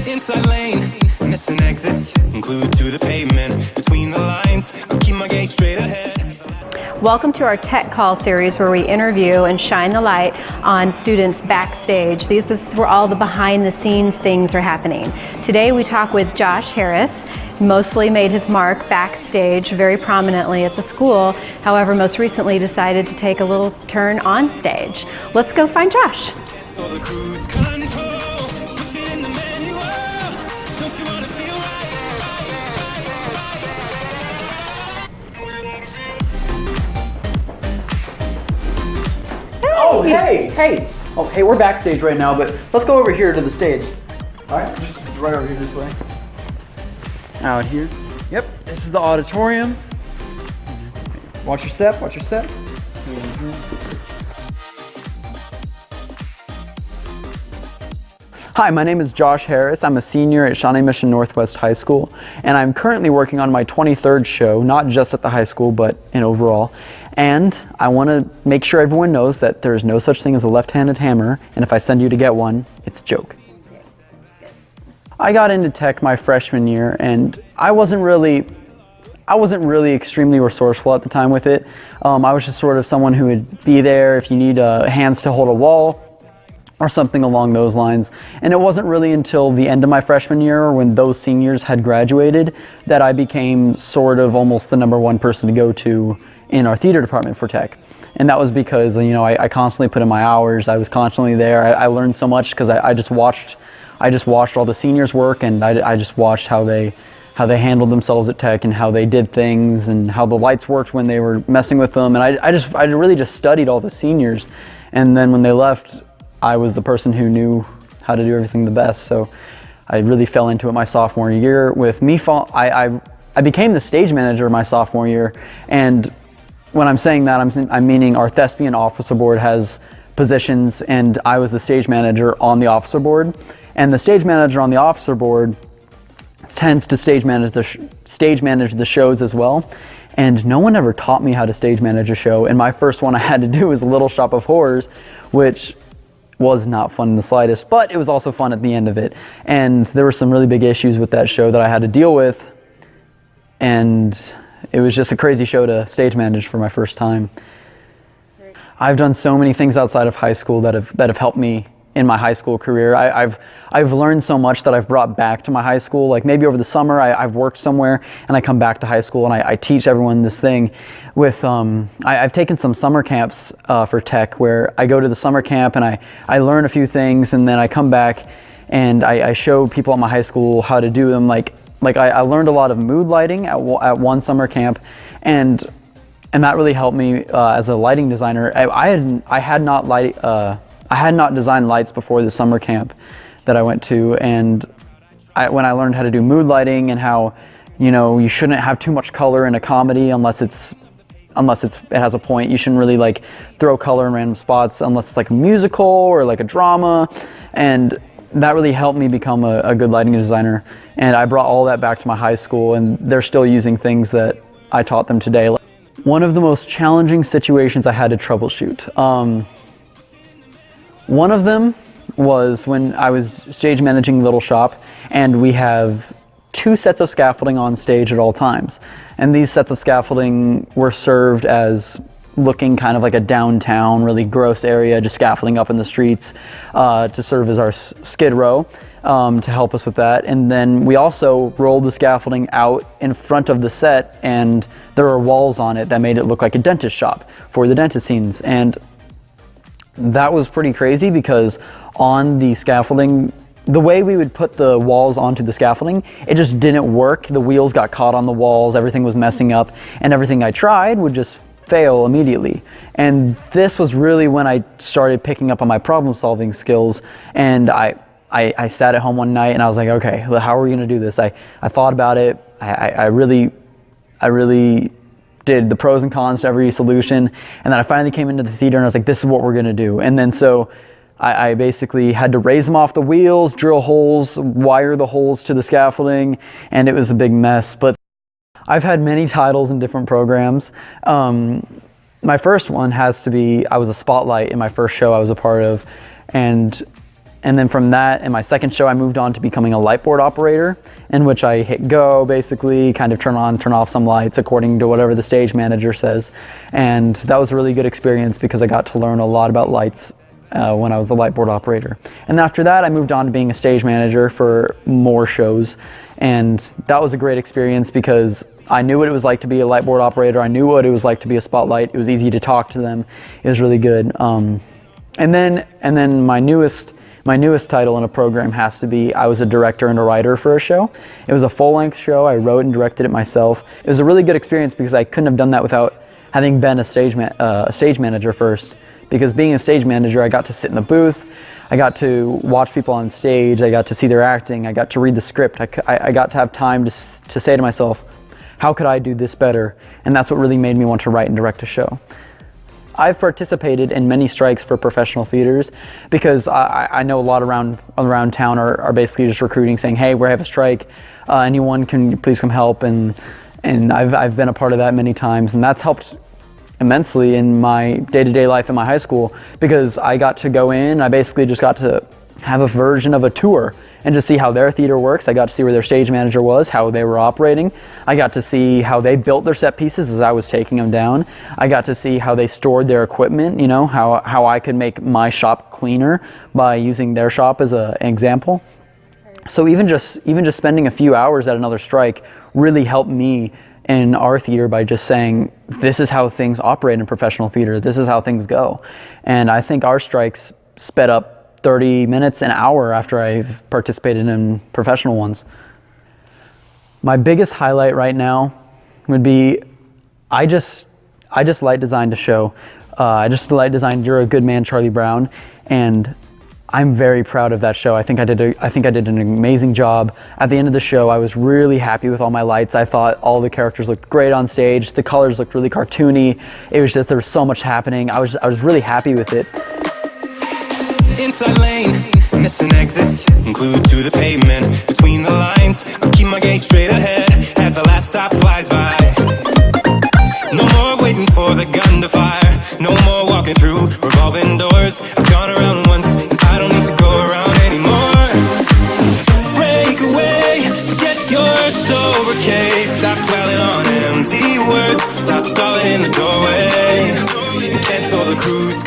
inside lane. Missing exits, glued to the pavement. Between the lines, I'll keep my gaze straight ahead. Welcome to our Tech Call series, where we interview and shine the light on students backstage. This is where all the behind the scenes things are happening. Today we talk with Josh Harris. Mostly made his mark backstage very prominently at the school. However, most recently decided to take a little turn on stage. Let's go find Josh. So the cruise control, switch it in the manual. Don't you wanna feel right? Oh, hey. Oh, hey, we're backstage right now, but let's go over here to the stage. All right, just right over here this way. Out here. Yep, this is the auditorium. Watch your step, watch your step. Hi, my name is Josh Harris. I'm a senior at Shawnee Mission Northwest High School, and I'm currently working on my 23rd show, not just at the high school, but in overall. And I want to make sure everyone knows that there's no such thing as a left-handed hammer, and if I send you to get one, it's a joke. I got into tech my freshman year, and I wasn't really extremely resourceful at the time with it. I was just sort of someone who would be there if you need hands to hold a wall or something along those lines. And it wasn't really until the end of my freshman year, when those seniors had graduated, that I became sort of almost the #1 person to go to in our theater department for tech. And that was because, you know, I constantly put in my hours. I was constantly there. I learned so much because I just watched all the seniors work, and I just watched how they handled themselves at tech and how they did things and how the lights worked when they were messing with them. And I really just studied all the seniors. And then when they left, I was the person who knew how to do everything the best. So I really fell into it my sophomore year. With me, I became the stage manager my sophomore year. And when I'm saying that, I'm meaning our thespian officer board has positions, and I was the stage manager on the officer board. And the stage manager on the officer board tends to stage manage the shows as well. And no one ever taught me how to stage manage a show. And my first one I had to do was Little Shop of Horrors, which was not fun in the slightest, but it was also fun at the end of it. And there were some really big issues with that show that I had to deal with. And it was just a crazy show to stage manage for my first time. I've done so many things outside of high school that have helped me in my high school career. I've learned so much that I've brought back to my high school. Like maybe over the summer I've worked somewhere and I come back to high school and I teach everyone this thing with, I've taken some summer camps for tech, where I go to the summer camp and I learn a few things, and then I come back and I show people at my high school how to do them. Like I learned a lot of mood lighting at one summer camp, and that really helped me as a lighting designer. I had not designed lights before the summer camp that I went to, and when I learned how to do mood lighting and how, you know, you shouldn't have too much color in a comedy unless it has a point. You shouldn't really like throw color in random spots unless it's like a musical or like a drama, and that really helped me become a good lighting designer. And I brought all that back to my high school, and they're still using things that I taught them today. One of the most challenging situations I had to troubleshoot. One of them was when I was stage managing Little Shop, and we have 2 sets of scaffolding on stage at all times. And these sets of scaffolding were served as looking kind of like a downtown, really gross area, just scaffolding up in the streets to serve as our skid row to help us with that. And then we also rolled the scaffolding out in front of the set, and there were walls on it that made it look like a dentist shop for the dentist scenes. And that was pretty crazy because on the scaffolding, the way we would put the walls onto the scaffolding, it just didn't work. The wheels got caught on the walls, everything was messing up, and everything I tried would just fail immediately. And this was really when I started picking up on my problem solving skills. And I sat at home one night and I was like, okay, how are we gonna do this? I thought about it. I really did the pros and cons to every solution. And then I finally came into the theater and I was like, this is what we're gonna do. And then so I basically had to raise them off the wheels, drill holes, wire the holes to the scaffolding, and it was a big mess. But I've had many titles in different programs. My first one has to be, I was a spotlight in my first show I was a part of, and And then from that, in my second show, I moved on to becoming a light board operator, in which I hit go, basically, kind of turn on, turn off some lights according to whatever the stage manager says. And that was a really good experience because I got to learn a lot about lights when I was the light board operator. And after that, I moved on to being a stage manager for more shows. And that was a great experience because I knew what it was like to be a light board operator. I knew what it was like to be a spotlight. It was easy to talk to them. It was really good. And then my newest title in a program has to be I was a director and a writer for a show. It was a full-length show. I wrote and directed it myself. It was a really good experience because I couldn't have done that without having been a stage manager first. Because being a stage manager, I got to sit in the booth. I got to watch people on stage. I got to see their acting. I got to read the script. I got to have time to say to myself, how could I do this better? And that's what really made me want to write and direct a show. I've participated in many strikes for professional theaters because I know a lot around town are basically just recruiting, saying, hey, we have a strike. Anyone can please come help. And I've been a part of that many times, and that's helped immensely in my day-to-day life in my high school because I got to go in. I basically just got to have a version of a tour and just see how their theater works. I got to see where their stage manager was, how they were operating. I got to see how they built their set pieces as I was taking them down. I got to see how they stored their equipment, you know, how I could make my shop cleaner by using their shop as an example. So even just spending a few hours at another strike really helped me in our theater by just saying, this is how things operate in professional theater. This is how things go. And I think our strikes sped up 30 minutes, an hour after I've participated in professional ones. My biggest highlight right now would be, I just light designed a show. I just light designed You're a Good Man, Charlie Brown, and I'm very proud of that show. I think I did an amazing job. At the end of the show, I was really happy with all my lights. I thought all the characters looked great on stage. The colors looked really cartoony. It was just, there was so much happening. I was really happy with it. Inside lane, missing exits, glued to the pavement. Between the lines, I'll keep my gaze straight ahead as the last stop flies by. No more waiting for the gun to fire. No more walking through revolving doors. I've gone around once, I don't need to go around anymore. Break away, forget your sober case. Stop dwelling on empty words. Stop stalling in the doorway and cancel the cruise.